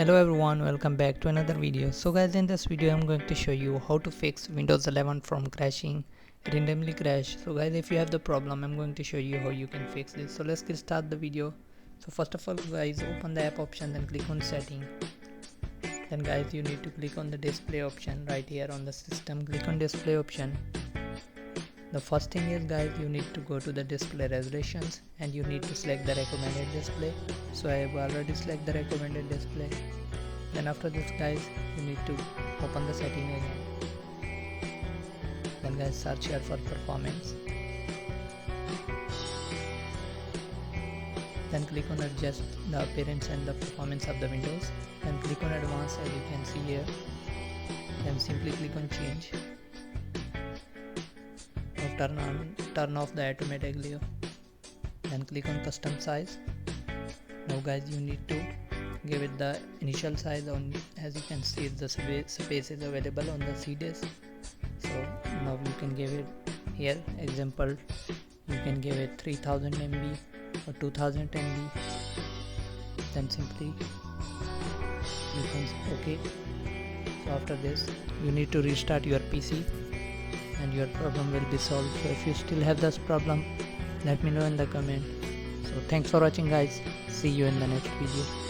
Hello everyone, welcome back to another video. So guys, in this video I'm going to show you how to fix Windows 11 from crashing, randomly crash. So guys, if you have the problem, I'm going to show you how you can fix this. So let's get start the video. So first of all guys, open the app option, then click on setting. Then guys, you need to click on the display option right here on the system. Click on display option. The first thing is guys, you need to go to the display resolutions and you need to select the recommended display. So I have already selected the recommended display. Then after this guys, you need to open the setting again. Then guys, search here for performance. Then click on adjust the appearance and the performance of the windows. Then click on advanced as you can see here. Then simply click on change. Now turn off the automatic glare. Then click on custom size. Now guys, you need to give it the initial size on, as you can see the space is available on the C disk. So now you can give it here, example you can give it 3000 MB or 2000 MB. Then simply click on OK. So after this you need to restart your PC and your problem will be solved. So if you still have this problem, let me know in the comment. So thanks for watching guys, see you in the next video.